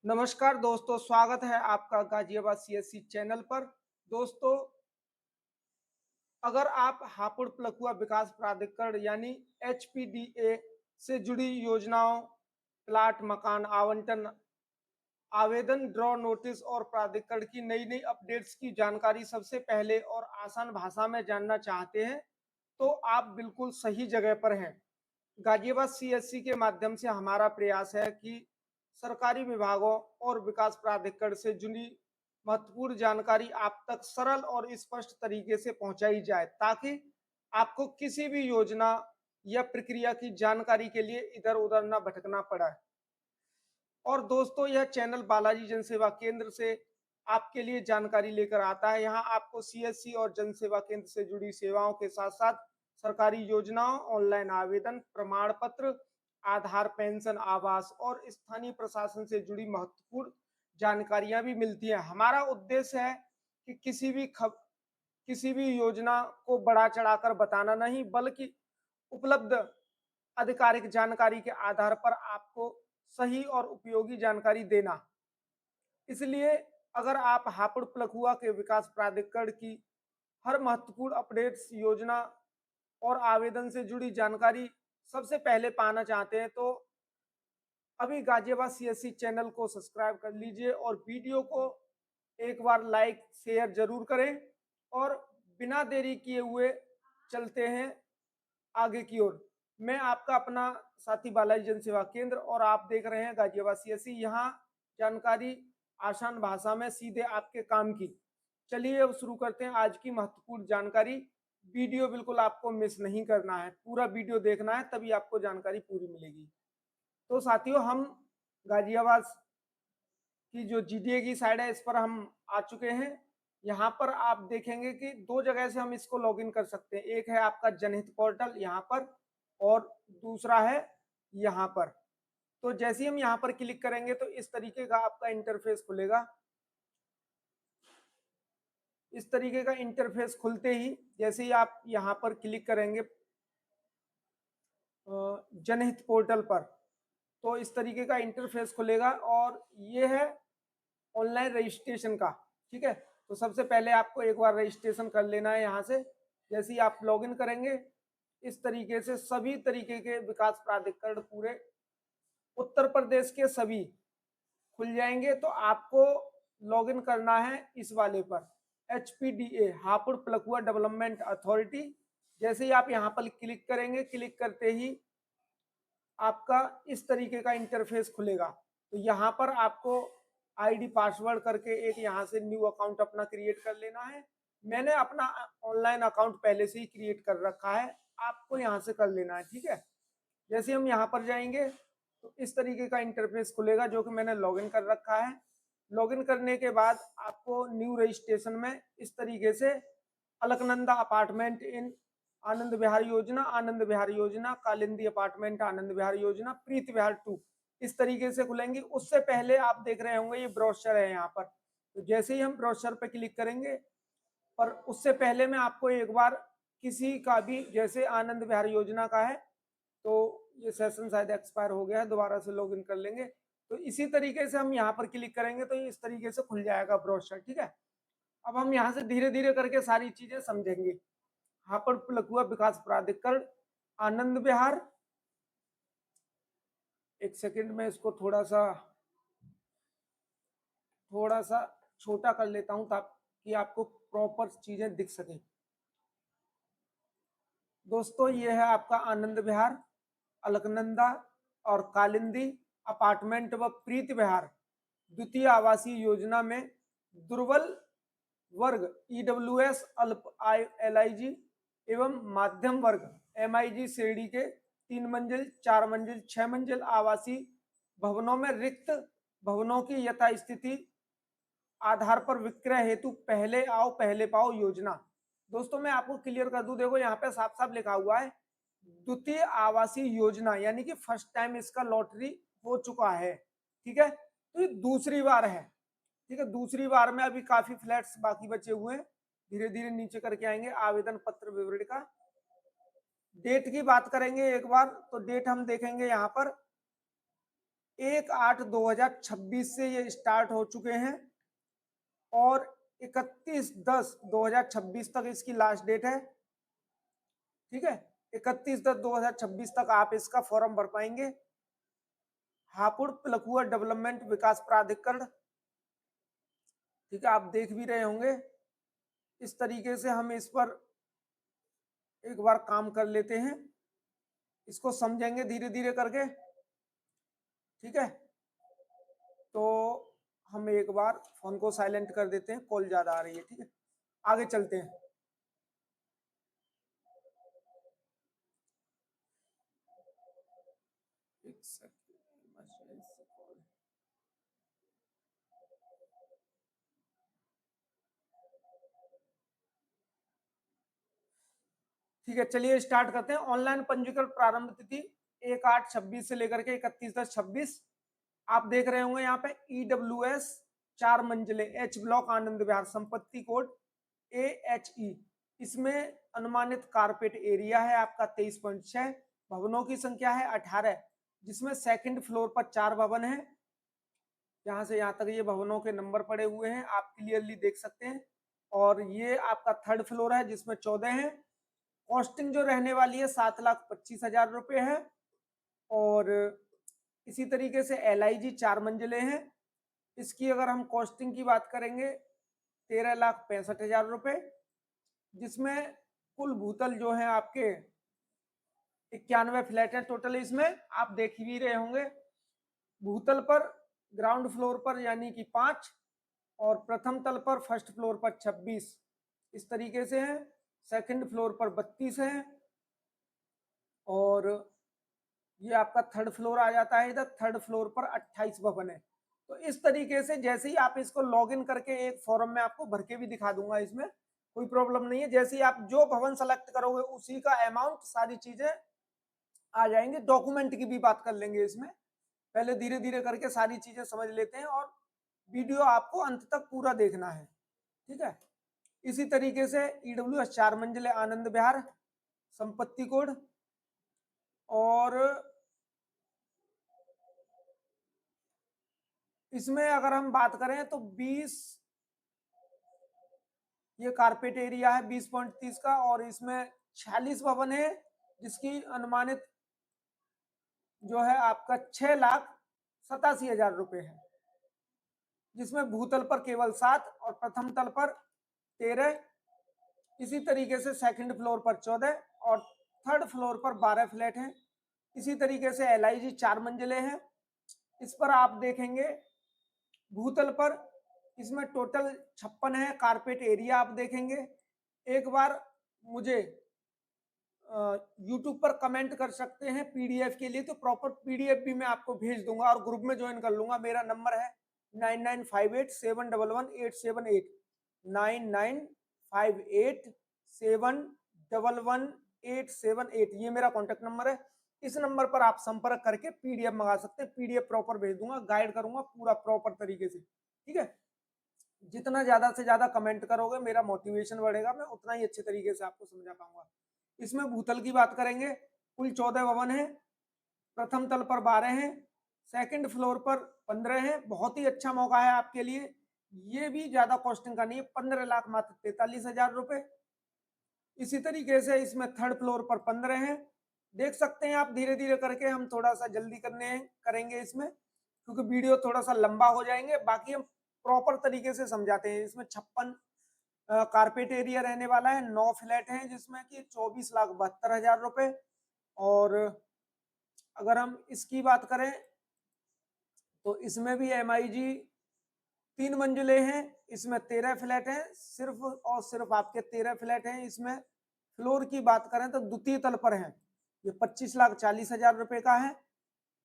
नमस्कार दोस्तों, स्वागत है आपका गाजियाबाद सीएससी चैनल पर। दोस्तों, अगर आप हापुड़ प्लकुआ विकास प्राधिकरण यानी एचपीडीए से जुड़ी योजनाओं, प्लाट, मकान आवंटन, आवेदन, ड्रॉ नोटिस और प्राधिकरण की नई नई अपडेट्स की जानकारी सबसे पहले और आसान भाषा में जानना चाहते हैं, तो आप बिल्कुल सही जगह पर हैं। गाजियाबाद सीएससी के माध्यम से हमारा प्रयास है कि सरकारी विभागों और विकास प्राधिकरण से जुड़ी महत्वपूर्ण जानकारी आप तक सरल और स्पष्ट तरीके से पहुंचाई जाए, ताकि आपको किसी भी योजना या प्रक्रिया की जानकारी के लिए इधर उधर न भटकना पड़ा। और दोस्तों, यह चैनल बालाजी जनसेवा केंद्र से आपके लिए जानकारी लेकर आता है। यहाँ आपको सीएससी और जनसेवा केंद्र से जुड़ी सेवाओं के साथ साथ सरकारी योजनाओं, ऑनलाइन आवेदन, प्रमाण पत्र, आधार, पेंशन, आवास और स्थानीय प्रशासन से जुड़ी महत्वपूर्ण जानकारियां भी मिलती हैं। हमारा उद्देश्य है कि किसी भी योजना को बढ़ा चढ़ाकर बताना नहीं, बल्कि उपलब्ध आधिकारिक जानकारी के आधार पर आपको सही और उपयोगी जानकारी देना। इसलिए अगर आप हापुड़ प्लकुआ के विकास प्राधिकरण की हर महत्वपूर्ण अपडेट्स, योजना और आवेदन से जुड़ी जानकारी सबसे पहले पाना चाहते हैं, तो अभी गाजियाबाद सीएससी चैनल को सब्सक्राइब कर लीजिए और वीडियो को एक बार लाइक शेयर जरूर करें। और बिना देरी किए हुए चलते हैं आगे की ओर। मैं आपका अपना साथी बालाजी जनसेवा केंद्र, और आप देख रहे हैं गाजियाबाद सीएससी। यहाँ जानकारी आसान भाषा में सीधे आपके काम की। चलिए अब शुरू करते हैं आज की महत्वपूर्ण जानकारी। वीडियो बिल्कुल आपको मिस नहीं करना है, पूरा वीडियो देखना है, तभी आपको जानकारी पूरी मिलेगी। तो साथियों, हम गाजियाबाद की जो जीडीए की साइड है, इस पर हम आ चुके हैं। यहाँ पर आप देखेंगे कि दो जगह से हम इसको लॉगिन कर सकते हैं। एक है आपका जनहित पोर्टल यहाँ पर, और दूसरा है यहाँ पर। तो जैसे ही हम यहाँ पर क्लिक करेंगे तो इस तरीके का आपका इंटरफेस खुलेगा। इस तरीके का इंटरफेस खुलते ही जैसे ही आप यहाँ पर क्लिक करेंगे जनहित पोर्टल पर, तो इस तरीके का इंटरफेस खुलेगा और ये है ऑनलाइन रजिस्ट्रेशन का। ठीक है, तो सबसे पहले आपको एक बार रजिस्ट्रेशन कर लेना है। यहाँ से जैसे ही आप लॉगिन करेंगे, इस तरीके से सभी तरीके के विकास प्राधिकरण पूरे उत्तर प्रदेश के सभी खुल जाएंगे। तो आपको लॉगिन करना है इस वाले पर, एचपीडीए हापुड़ प्लकुआ डेवलपमेंट अथॉरिटी। जैसे ही आप यहाँ पर क्लिक करेंगे, क्लिक करते ही आपका इस तरीके का इंटरफेस खुलेगा। तो यहाँ पर आपको आईडी पासवर्ड करके एक यहाँ से न्यू अकाउंट अपना क्रिएट कर लेना है। मैंने अपना ऑनलाइन अकाउंट पहले से ही क्रिएट कर रखा है, आपको यहाँ से कर लेना है। ठीक है, जैसे हम यहाँ पर जाएंगे तो इस तरीके का इंटरफेस खुलेगा, जो कि मैंने लॉगिन कर रखा है। लॉगिन करने के बाद आपको न्यू रजिस्ट्रेशन में इस तरीके से अलकनंदा अपार्टमेंट इन आनंद विहार योजना, आनंद विहार योजना, कालिंदी अपार्टमेंट आनंद विहार योजना, प्रीत विहार 2, इस तरीके से खुलेंगी। उससे पहले आप देख रहे होंगे ये ब्रोशर है यहाँ पर। तो जैसे ही हम ब्रोशर पे क्लिक करेंगे, पर उससे पहले मैं आपको एक बार किसी का भी, जैसे आनंद विहार योजना का है तो ये सेशन शायद एक्सपायर हो गया है, दोबारा से लॉगिन कर लेंगे। तो इसी तरीके से हम यहाँ पर क्लिक करेंगे तो इस तरीके से खुल जाएगा ब्रोशर। ठीक है, अब हम यहाँ से धीरे धीरे करके सारी चीजें समझेंगे। हापुड़ प्लकुआ विकास प्राधिकरण आनंद विहार, एक सेकंड में इसको थोड़ा सा छोटा कर लेता हूं ताकि आपको प्रॉपर चीजें दिख सके। दोस्तों, ये है आपका आनंद विहार, अलकनंदा और कालिंदी अपार्टमेंट व प्रीत विहार द्वितीय आवासीय योजना में दुर्बल वर्ग ईडब्ल्यूएस, अल्प आय एलआईजी एवं माध्यम वर्ग एमआईजी श्रेणी के 3 मंजिल, 4 मंजिल, 6 मंजिल आवासीय भवनों में रिक्त भवनों की यथास्थिति आधार पर विक्रय हेतु पहले आओ पहले पाओ योजना। दोस्तों, मैं आपको क्लियर कर दूं, देखो यहाँ पे साफ साफ लिखा हुआ है द्वितीय आवासीय योजना, यानी कि फर्स्ट टाइम इसका लॉटरी हो चुका है। ठीक है, तो ये दूसरी बार है। ठीक है, दूसरी बार में अभी काफी फ्लैट्स बाकी बचे हुए हैं, धीरे धीरे नीचे करके आएंगे। आवेदन पत्र विवरण का डेट की बात करेंगे एक बार, तो डेट हम देखेंगे यहाँ पर 1/8/2026 से ये स्टार्ट हो चुके हैं और 31/10/2026 तक इसकी लास्ट डेट है। ठीक है, 31/10/2026 तक आप इसका फॉर्म भर पाएंगे। हापुड़ पिलखुआ डेवलपमेंट विकास प्राधिकरण, ठीक है, आप देख भी रहे होंगे। इस तरीके से हम इस पर एक बार काम कर लेते हैं, इसको समझेंगे धीरे धीरे करके। ठीक है, तो हम एक बार फोन को साइलेंट कर देते हैं, कॉल ज्यादा आ रही है। ठीक है, आगे चलते हैं। एक सेकंड, ठीक है, चलिए स्टार्ट करते हैं। ऑनलाइन पंजीकरण प्रारंभ तिथि 1/8/26 से लेकर के 31/10/26। आप देख रहे होंगे यहाँ पे EWS 4 मंजिले H ब्लॉक आनंद विहार, संपत्ति कोड AHE। इसमें अनुमानित कारपेट एरिया है आपका 23.6। भवनों की संख्या है 18, जिसमें सेकंड फ्लोर पर 4 भवन है। यहाँ से यहाँ तक ये भवनों के नंबर पड़े हुए हैं, आप क्लियरली देख सकते हैं। और ये आपका थर्ड फ्लोर है जिसमें 14 है। कॉस्टिंग जो रहने वाली है 7,25,000 रुपये है। और इसी तरीके से LIG 4 मंजिले हैं। इसकी अगर हम कॉस्टिंग की बात करेंगे 13,65,000 रुपये, जिसमें कुल भूतल जो है आपके 91 फ्लैट है टोटल। इसमें आप देख भी रहे होंगे, भूतल पर ग्राउंड फ्लोर पर यानी कि 5 और प्रथम तल पर फर्स्ट फ्लोर पर 26 इस तरीके से है। सेकंड फ्लोर पर 32 है और ये आपका थर्ड फ्लोर आ जाता है। इधर थर्ड फ्लोर पर 28 भवन है। तो इस तरीके से जैसे ही आप इसको लॉगिन करके एक फॉर्म में आपको भर के भी दिखा दूंगा, इसमें कोई प्रॉब्लम नहीं है। जैसे ही आप जो भवन सेलेक्ट करोगे उसी का अमाउंट, सारी चीजें आ जाएंगे। डॉक्यूमेंट की भी बात कर लेंगे इसमें, पहले धीरे धीरे करके सारी चीजें समझ लेते हैं और वीडियो आपको अंत तक पूरा देखना है। ठीक है, इसी तरीके से EWS 4 मंजिले आनंद विहार, संपत्ति कोड, और इसमें अगर हम बात करें तो 20 ये कारपेट एरिया है 20.30 का, और इसमें 46 भवन है जिसकी अनुमानित जो है आपका 6,87,000 रुपये है, जिसमें भूतल पर केवल 7 और प्रथम तल पर 13। इसी तरीके से सेकंड फ्लोर पर 14 और थर्ड फ्लोर पर 12 फ्लैट हैं। इसी तरीके से LIG 4 मंजिले हैं। इस पर आप देखेंगे भूतल पर इसमें टोटल 56 है। कारपेट एरिया आप देखेंगे। एक बार मुझे यूट्यूब पर कमेंट कर सकते हैं PDF के लिए, तो प्रॉपर PDF भी मैं आपको भेज दूंगा और ग्रुप में ज्वाइन कर लूंगा। मेरा नंबर है 9958711878, 9958711878। ये मेरा कॉन्टेक्ट नंबर है। इस नंबर पर आप संपर्क करके PDF मंगा सकते हैं। PDF प्रॉपर भेज दूंगा, गाइड करूंगा पूरा प्रॉपर तरीके से। ठीक है, जितना ज्यादा से ज्यादा कमेंट करोगे मेरा मोटिवेशन बढ़ेगा, मैं उतना ही अच्छे तरीके से आपको समझा पाऊंगा। इसमें भूतल की बात करेंगे, कुल 14 भवन है। प्रथम तल पर 12 है, सेकंड फ्लोर पर 15 है। बहुत ही अच्छा मौका है आपके लिए, ये भी ज्यादा कॉस्टिंग का नहीं है, 15 लाख मात्र 43,000 रुपए। इसी तरीके से इसमें थर्ड फ्लोर पर 15 है। देख सकते हैं आप धीरे धीरे करके, हम थोड़ा सा जल्दी करेंगे इसमें क्योंकि वीडियो थोड़ा सा लंबा हो जाएंगे। बाकी हम प्रॉपर तरीके से समझाते हैं। इसमें 56 कारपेट एरिया रहने वाला है, 9 फ्लैट हैं जिसमें कि 24,72,000 रुपए। और अगर हम इसकी बात करें तो इसमें भी MIG 3 मंजिले हैं। इसमें 13 फ्लैट हैं, सिर्फ और सिर्फ आपके 13 फ्लैट हैं। इसमें फ्लोर की बात करें तो द्वितीय तल पर है, ये 25,40,000 रुपए का है।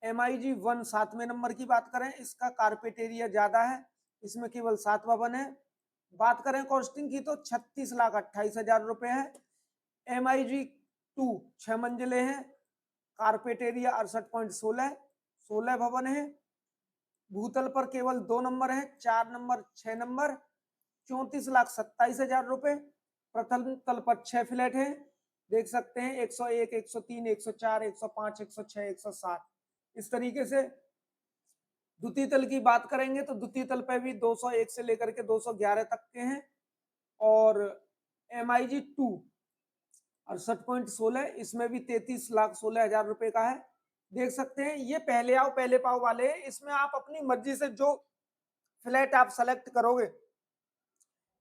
MIG 1 7वें नंबर की बात करें, इसका कारपेट एरिया ज्यादा है, इसमें केवल 7 भवन है। बात करें कॉस्टिंग की तो 36,28,000 रुपए है। MIG 2 6 मंजिले हैं, कारपेट एरिया 68.16, 16 भवन है। भूतल पर केवल 2 नंबर है, 4 नंबर 6 नंबर, 34,27,000 रुपए। प्रथम तल पर 6 फ्लैट है, देख सकते हैं 101, 103, 104, 105, 106, 107 इस तरीके से। द्वितीय तल की बात करेंगे तो द्वितीय तल पे भी 201 से लेकर के 211 तक के हैं। और MIG 2 68.16, इसमें भी 33,16,000 रुपए का है। देख सकते हैं ये पहले आओ पहले पाओ वाले हैं। इसमें आप अपनी मर्जी से जो फ्लैट आप सेलेक्ट करोगे,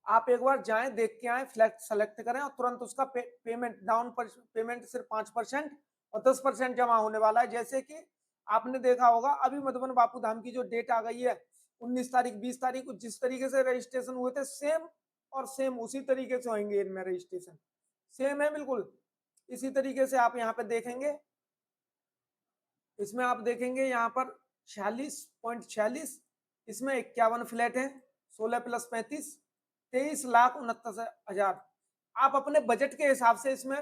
आप एक बार जाएं देख के आए, फ्लैट सेलेक्ट करें और तुरंत उसका पेमेंट डाउन पेमेंट सिर्फ 5% और 10% जमा होने वाला है। जैसे कि आपने देखा होगा अभी मधुबन बापू धाम की जो डेट आ गई है 19 तारीख 20 तारीख को, जिस तरीके से रजिस्ट्रेशन हुए थे सेम और सेम उसी तरीके से होंगे इनमें रजिस्ट्रेशन, सेम है बिल्कुल इसी तरीके से। आप यहाँ पे देखेंगे, इसमें आप देखेंगे यहाँ पर 46.46, इसमें 51 फ्लैट है, 16 + 35 23,69,000। आप अपने बजट के हिसाब से इसमें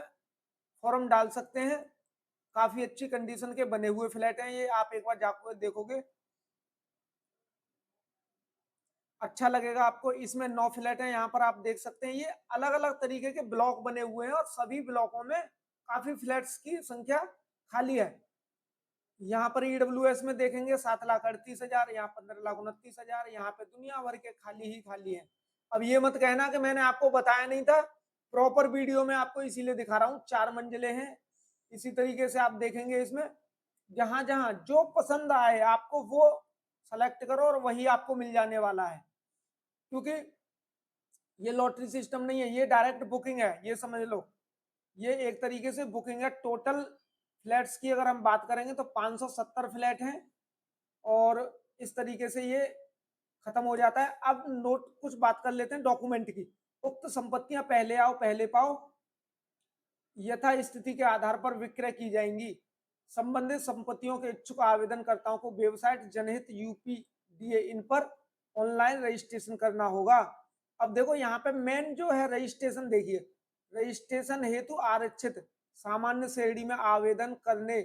फॉर्म डाल सकते हैं। काफी अच्छी कंडीशन के बने हुए फ्लैट हैं ये, आप एक बार जाकर देखोगे अच्छा लगेगा आपको। इसमें 9 फ्लैट हैं, यहाँ पर आप देख सकते हैं। ये अलग अलग तरीके के ब्लॉक बने हुए हैं और सभी ब्लॉकों में काफी फ्लैट्स की संख्या खाली है। यहाँ पर EWS में देखेंगे 7,38,000, यहाँ 15,29,000, यहाँ पे दुनिया भर के खाली ही खाली है। अब ये मत कहना कि मैंने आपको बताया नहीं था, प्रॉपर वीडियो में आपको इसीलिए दिखा रहा हूँ। 4 मंजिले हैं। इसी तरीके से आप देखेंगे इसमें जहां जहां जो पसंद आए आपको वो सेलेक्ट करो और वही आपको मिल जाने वाला है, क्योंकि ये लॉटरी सिस्टम नहीं है, ये डायरेक्ट बुकिंग है, ये समझ लो। ये एक तरीके से बुकिंग है। टोटल फ्लैट्स की अगर हम बात करेंगे तो 570 फ्लैट हैं और इस तरीके से ये खत्म हो जाता है। अब नोट कुछ बात कर लेते हैं डॉक्यूमेंट की। उक्त संपत्तियां पहले आओ पहले पाओ यथा स्थिति के आधार पर विक्रय की जाएंगी। संबंधित संपत्तियों के इच्छुक आवेदनकर्ताओं को वेबसाइट जनहित UPDA इन पर ऑनलाइन रजिस्ट्रेशन करना होगा। अब देखो यहाँ पे मेन जो है रजिस्ट्रेशन, देखिए रजिस्ट्रेशन हेतु आरक्षित सामान्य श्रेणी में आवेदन करने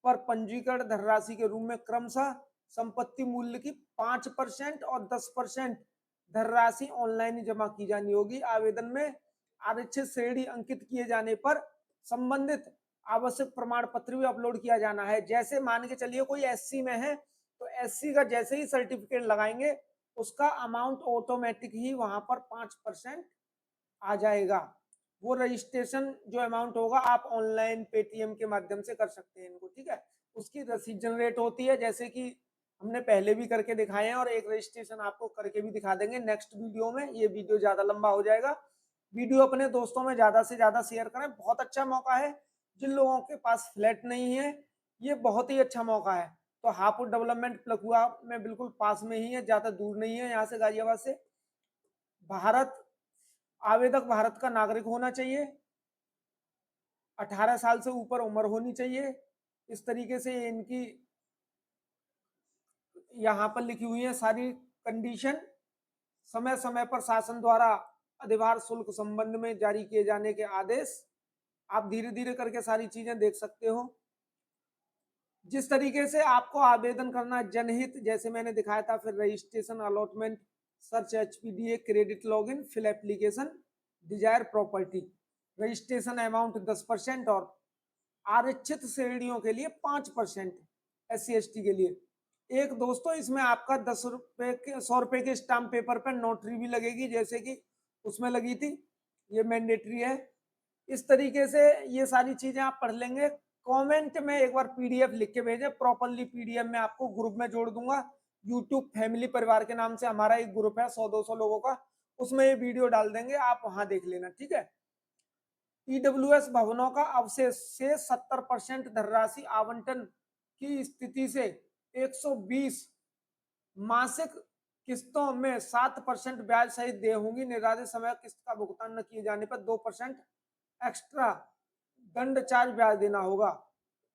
पर पंजीकरण धनराशि के रूप में क्रमशः संपत्ति मूल्य की 5% और 10% धनराशि ऑनलाइन जमा की जानी होगी। आवेदन में आरक्षित श्रेणी अंकित किए जाने पर संबंधित आवश्यक प्रमाण पत्र भी अपलोड किया जाना है। जैसे मान के चलिए कोई SC में है तो SC का जैसे ही सर्टिफिकेट लगाएंगे उसका अमाउंट ऑटोमेटिक ही वहां पर 5% आ जाएगा। वो रजिस्ट्रेशन जो अमाउंट होगा आप ऑनलाइन पेटीएम के माध्यम से कर सकते हैं इनको, ठीक है। उसकी रसीद जनरेट होती है, जैसे कि हमने पहले भी करके दिखाए हैं और एक रजिस्ट्रेशन आपको करके भी दिखा देंगे नेक्स्ट वीडियो में। ये वीडियो ज्यादा लंबा हो जाएगा। वीडियो अपने दोस्तों में ज्यादा से ज्यादा शेयर करें। बहुत अच्छा मौका है जिन लोगों के पास फ्लैट नहीं है, ये बहुत ही अच्छा मौका है। तो हापुड़ डेवलपमेंट प्लकुआ में बिल्कुल पास में ही है, ज्यादा दूर नहीं है यहाँ से, गाजियाबाद से। भारत आवेदक भारत का नागरिक होना चाहिए, 18 साल से ऊपर उम्र होनी चाहिए। इस तरीके से इनकी यहाँ पर लिखी हुई है सारी कंडीशन। समय समय पर शासन द्वारा अधिभार शुल्क संबंध में जारी किए जाने के आदेश। आप धीरे धीरे करके सारी चीजें देख सकते हो। जिस तरीके से आपको आवेदन करना जनहित जैसे मैंने दिखाया था, फिर registration allotment search HPDA credit login fill application desire property, registration amount 10% और आरक्षित श्रेणियों के लिए 5%, SC ST के लिए। एक दोस्तों इसमें आपका 10 रुपए के 100 रुपए के स्टाम्प पेपर पर नोटरी भी लगेगी, जैसे कि उसमें लगी थी, ये मैंडेटरी है। इस तरीके से ये सारी चीजें आप पढ़ लेंगे। कमेंट में एक बार PDF लिख के भेजें, प्रॉपरली PDF में आपको ग्रुप में जोड़ दूंगा। यूट्यूब फैमिली परिवार के नाम से हमारा एक ग्रुप है 100-200 लोगों का, उसमें ये वीडियो डाल देंगे, आप वहां देख लेना, ठीक है। EWS भवनों का अवशेष से 70% धनराशि आवंटन की स्थिति से 120 मासिक किस्तों में 7% ब्याज सहित देय होंगी। निर्धारित समय किस्त का भुगतान न किए जाने पर 2% एक्स्ट्रा दंड चार्ज ब्याज देना होगा।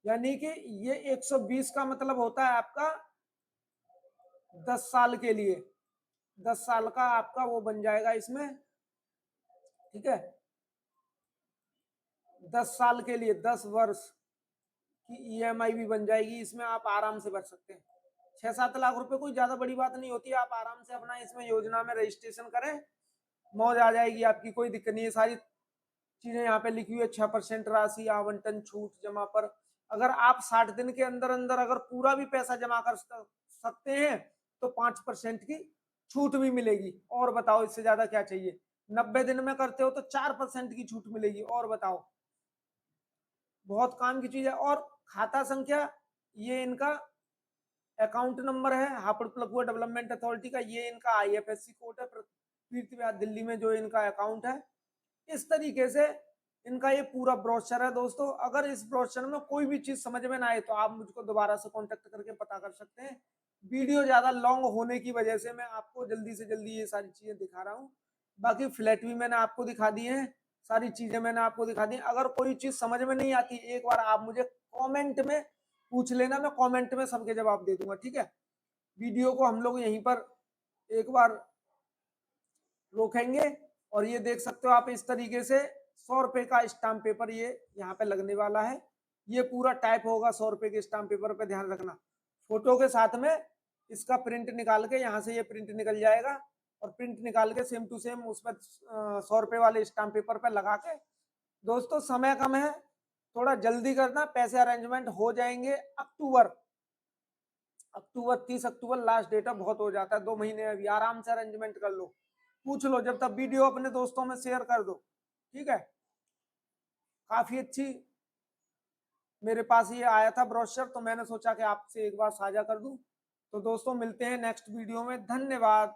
यानी कि ये 120 का मतलब होता है आपका 10 साल के लिए, 10 साल का आपका वो बन जाएगा इसमें, ठीक है। 10 साल के लिए 10 वर्ष की EMI भी बन जाएगी इसमें, आप आराम से भर सकते हैं। 6-7 लाख रुपए कोई ज्यादा बड़ी बात नहीं होती है। आप आराम से अपना इसमें योजना में रजिस्ट्रेशन करें, मौज आ जाएगी आपकी, कोई दिक्कत नहीं है। सारी चीजें यहाँ पे लिखी हुई है। 6% राशि आवंटन छूट जमा पर, अगर आप 60 दिन के अंदर अंदर अगर पूरा भी पैसा जमा कर सकते हैं तो 5% की छूट भी मिलेगी। और बताओ इससे ज्यादा क्या चाहिए। 90 दिन में करते हो तो 4% की छूट मिलेगी। और बताओ, बहुत काम की चीज है। और खाता संख्या, ये इनका अकाउंट नंबर है हापुड़ प्लकुआ डेवलपमेंट अथॉरिटी का, ये इनका IFSC कोड है तीर्थ विहार दिल्ली में जो इनका अकाउंट है। इस तरीके से इनका ये पूरा ब्रोशर है दोस्तों। अगर इस ब्रोशर में कोई भी चीज समझ में ना आए तो आप मुझको दोबारा से कांटेक्ट करके पता कर सकते हैं। वीडियो ज्यादा लॉन्ग होने की वजह से मैं आपको जल्दी से जल्दी ये सारी चीजें दिखा रहा हूँ। बाकी फ्लैट भी मैंने आपको दिखा दिए हैं, सारी चीजें मैंने आपको दिखा दी। अगर कोई चीज समझ में नहीं आती एक बार आप मुझे कॉमेंट में पूछ लेना, मैं कॉमेंट में सबके जवाब दे दूंगा, ठीक है। वीडियो को हम लोग यहीं पर एक बार रोकेंगे। और ये देख सकते हो आप इस तरीके से 100 रुपए का स्टाम्प पेपर ये यहाँ पे लगने वाला है। ये पूरा टाइप होगा 100 रुपए के स्टाम्प पेपर पे, ध्यान रखना। फोटो के साथ में इसका प्रिंट निकाल के यहाँ से ये प्रिंट निकल जाएगा, और प्रिंट निकाल के सेम टू सेम उसमें 100 रुपए वाले स्टाम्प पेपर पे लगा के। दोस्तों समय कम है, थोड़ा जल्दी करना, पैसे अरेंजमेंट हो जाएंगे अक्टूबर 30 अक्टूबर लास्ट डेट है। बहुत हो जाता है 2 महीने, अभी आराम से अरेंजमेंट कर लो, पूछ लो। जब तक वीडियो अपने दोस्तों में शेयर कर दो, ठीक है। काफी अच्छी मेरे पास ये आया था ब्रोशर, तो मैंने सोचा कि आपसे एक बार साझा कर दूं। तो दोस्तों मिलते हैं नेक्स्ट वीडियो में, धन्यवाद।